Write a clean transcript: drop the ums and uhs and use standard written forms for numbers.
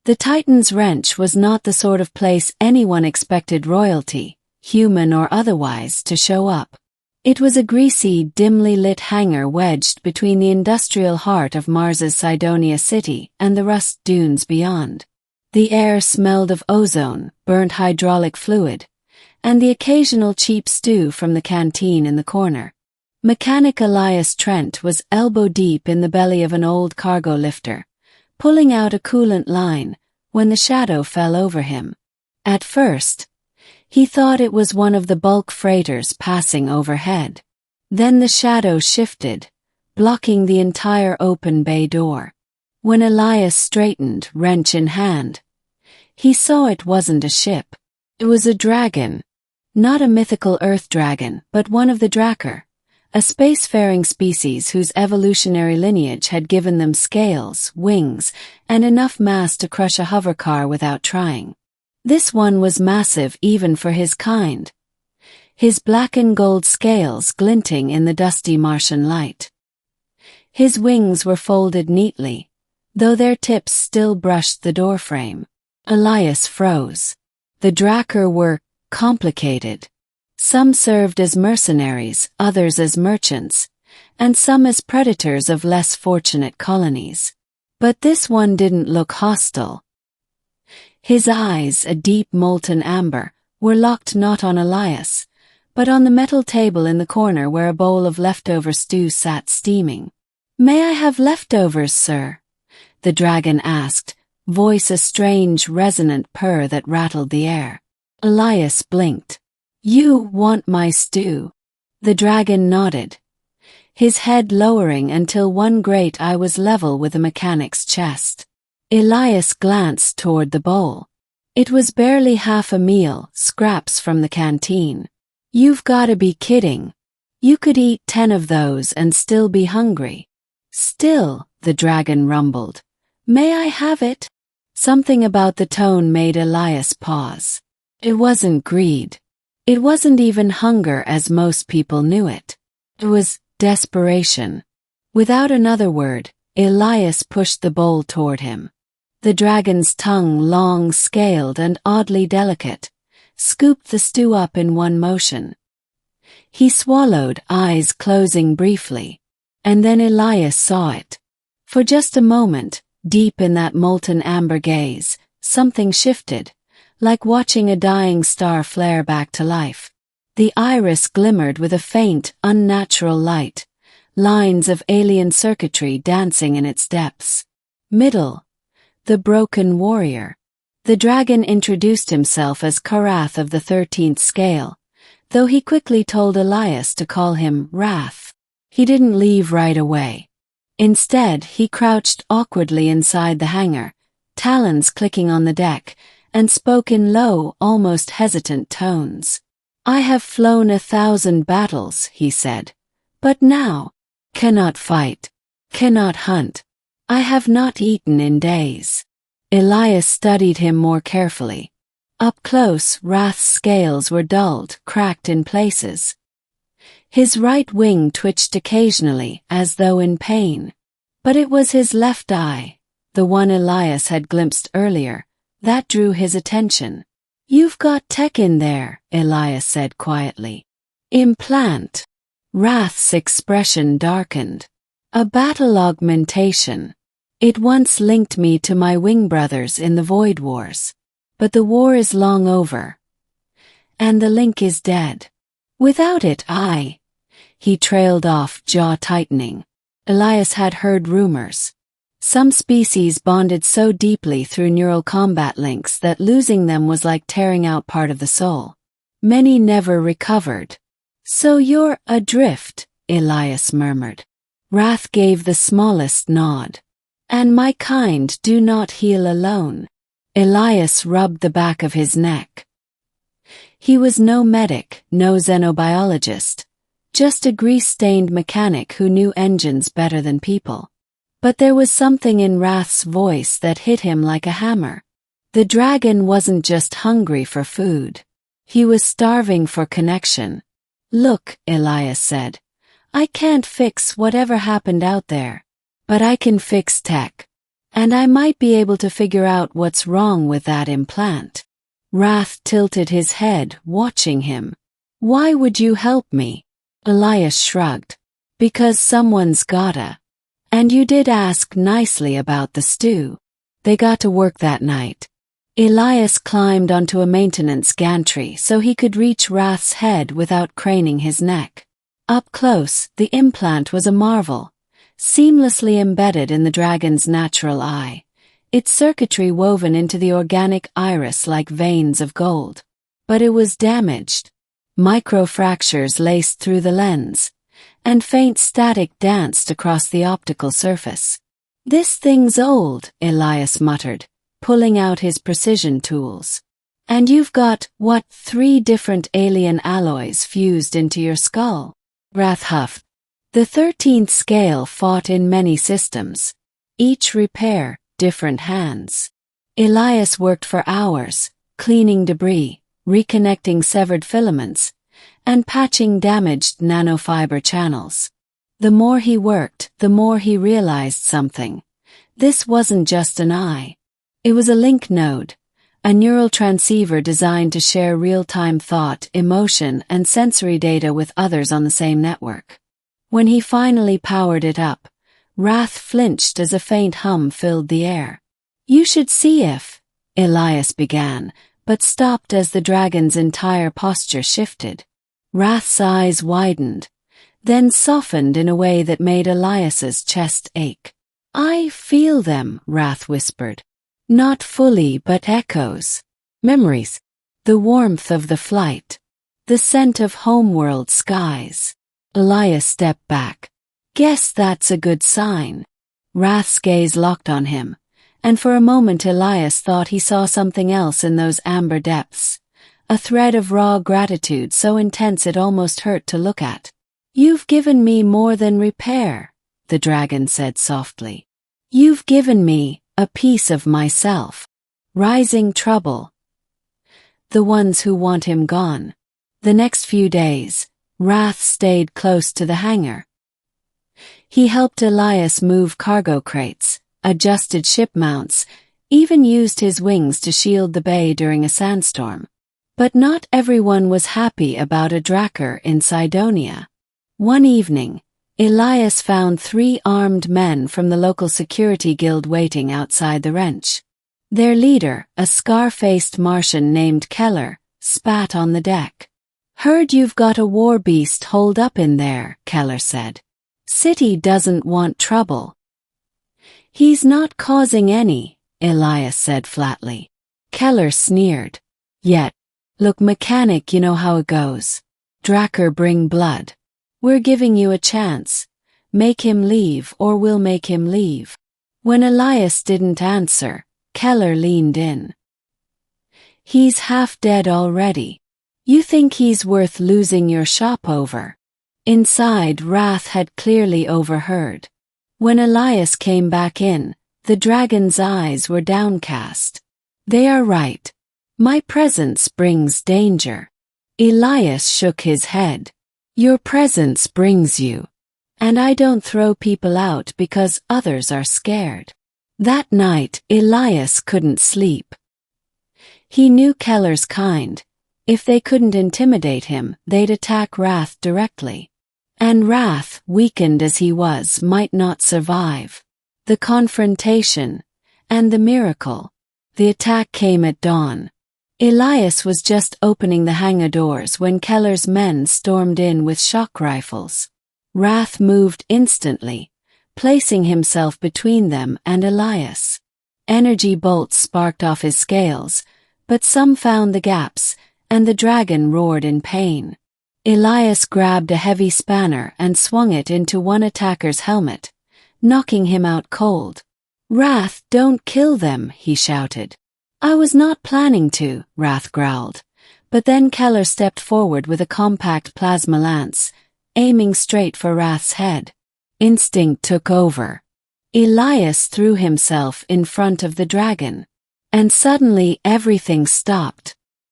The Titan's Wrench was not the sort of place anyone expected royalty, human or otherwise, to show up. It was a greasy, dimly lit hangar wedged between the industrial heart of Mars's Cydonia city and the rust dunes beyond. The air smelled of ozone, burnt hydraulic fluid, and the occasional cheap stew from the canteen in the corner. Mechanic Elias Trent was elbow-deep in the belly of an old cargo lifter, pulling out a coolant line, when the shadow fell over him. At first, he thought it was one of the bulk freighters passing overhead. Then the shadow shifted, blocking the entire open bay door. When Elias straightened, wrench in hand, he saw it wasn't a ship. It was a dragon. Not a mythical earth dragon, but one of the Drakkar, a spacefaring species whose evolutionary lineage had given them scales, wings, and enough mass to crush a hovercar without trying. This one was massive even for his kind, his black and gold scales glinting in the dusty Martian light. His wings were folded neatly, though their tips still brushed the doorframe. Elias froze. The Drakkar were complicated. Some served as mercenaries, others as merchants, and some as predators of less fortunate colonies. But this one didn't look hostile. His eyes, a deep molten amber, were locked not on Elias, but on the metal table in the corner where a bowl of leftover stew sat steaming. "May I have leftovers, sir?" the dragon asked, voice a strange, resonant purr that rattled the air. Elias blinked. "You want my stew?" The dragon nodded, his head lowering until one great eye was level with the mechanic's chest. Elias glanced toward the bowl. It was barely half a meal, scraps from the canteen. "You've gotta be kidding. You could eat 10 of those and still be hungry." "Still," the dragon rumbled. "May I have it?" Something about the tone made Elias pause. It wasn't greed. It wasn't even hunger as most people knew it. It was desperation. Without another word, Elias pushed the bowl toward him. The dragon's tongue, long, scaled, and oddly delicate, scooped the stew up in one motion. He swallowed, eyes closing briefly, and then Elias saw it. For just a moment, deep in that molten amber gaze, something shifted, like watching a dying star flare back to life. The iris glimmered with a faint, unnatural light, lines of alien circuitry dancing in its depths. Middle. The broken warrior. The dragon introduced himself as Karath of the 13th scale, though he quickly told Elias to call him Wrath. He didn't leave right away. Instead, he crouched awkwardly inside the hangar, talons clicking on the deck, and spoke in low, almost hesitant tones. "I have flown 1,000 battles," he said, "but now, cannot fight, cannot hunt. I have not eaten in days." Elias studied him more carefully. Up close, Wrath's scales were dulled, cracked in places. His right wing twitched occasionally, as though in pain. But it was his left eye, the one Elias had glimpsed earlier, that drew his attention. "You've got tech in there," Elias said quietly. "Implant." Wrath's expression darkened. "A battle augmentation. It once linked me to my wing brothers in the Void Wars. But the war is long over. And the link is dead. Without it, He trailed off, jaw tightening. Elias had heard rumors. Some species bonded so deeply through neural combat links that losing them was like tearing out part of the soul. Many never recovered. "So you're adrift," Elias murmured. Wrath gave the smallest nod. "And my kind do not heal alone." Elias rubbed the back of his neck. He was no medic, no xenobiologist, just a grease-stained mechanic who knew engines better than people. But there was something in Wrath's voice that hit him like a hammer. The dragon wasn't just hungry for food. He was starving for connection. "Look," Elias said, "I can't fix whatever happened out there, but I can fix tech. And I might be able to figure out what's wrong with that implant. Wrath tilted his head, watching him. Why would you help me? Elias shrugged. Because someone's gotta. And you did ask nicely about the stew. They got to work that night. Elias climbed onto a maintenance gantry so he could reach Wrath's head without craning his neck. Up close, the implant was a marvel, seamlessly embedded in the dragon's natural eye, its circuitry woven into the organic iris like veins of gold. But it was damaged. Microfractures laced through the lens, and faint static danced across the optical surface. This thing's old, Elias muttered, pulling out his precision tools. And you've got, 3 different alien alloys fused into your skull? Wrath huffed. The 13th scale fought in many systems. Each repair, different hands. Elias worked for hours, cleaning debris, reconnecting severed filaments, and patching damaged nanofiber channels. The more he worked, the more he realized something. This wasn't just an eye. It was a link node, a neural transceiver designed to share real-time thought, emotion, and sensory data with others on the same network. When he finally powered it up, Wrath flinched as a faint hum filled the air. You should see if, Elias began, but stopped as the dragon's entire posture shifted. Wrath's eyes widened, then softened in a way that made Elias's chest ache. I feel them, Wrath whispered. Not fully, but echoes. Memories. The warmth of the flight. The scent of homeworld skies. Elias stepped back. Guess that's a good sign. Wrath's gaze locked on him, and for a moment Elias thought he saw something else in those amber depths. A thread of raw gratitude so intense it almost hurt to look at. You've given me more than repair, the dragon said softly. You've given me a piece of myself. Rising trouble. The ones who want him gone. The next few days, Wrath stayed close to the hangar. He helped Elias move cargo crates, adjusted ship mounts, even used his wings to shield the bay during a sandstorm. But not everyone was happy about a Drakkar in Cydonia. One evening, Elias found 3 armed men from the local security guild waiting outside the wrench. Their leader, a scar-faced Martian named Keller, spat on the deck. Heard you've got a war beast holed up in there, Keller said. City doesn't want trouble. He's not causing any, Elias said flatly. Keller sneered. Yet, look mechanic, you know how it goes. Drakkar bring blood. We're giving you a chance. Make him leave or we'll make him leave. When Elias didn't answer, Keller leaned in. He's half dead already. You think he's worth losing your shop over? Inside, Wrath had clearly overheard. When Elias came back in, the dragon's eyes were downcast. They are right. My presence brings danger. Elias shook his head. Your presence brings you. And I don't throw people out because others are scared. That night, Elias couldn't sleep. He knew Keller's kind. If they couldn't intimidate him, they'd attack Wrath directly. And Wrath, weakened as he was, might not survive. The confrontation, and the miracle. The attack came at dawn. Elias was just opening the hangar doors when Keller's men stormed in with shock rifles. Wrath moved instantly, placing himself between them and Elias. Energy bolts sparked off his scales, but some found the gaps, and the dragon roared in pain. Elias grabbed a heavy spanner and swung it into one attacker's helmet, knocking him out cold. Wrath, don't kill them, he shouted. I was not planning to, Wrath growled. But then Keller stepped forward with a compact plasma lance, aiming straight for Wrath's head. Instinct took over. Elias threw himself in front of the dragon. And suddenly everything stopped.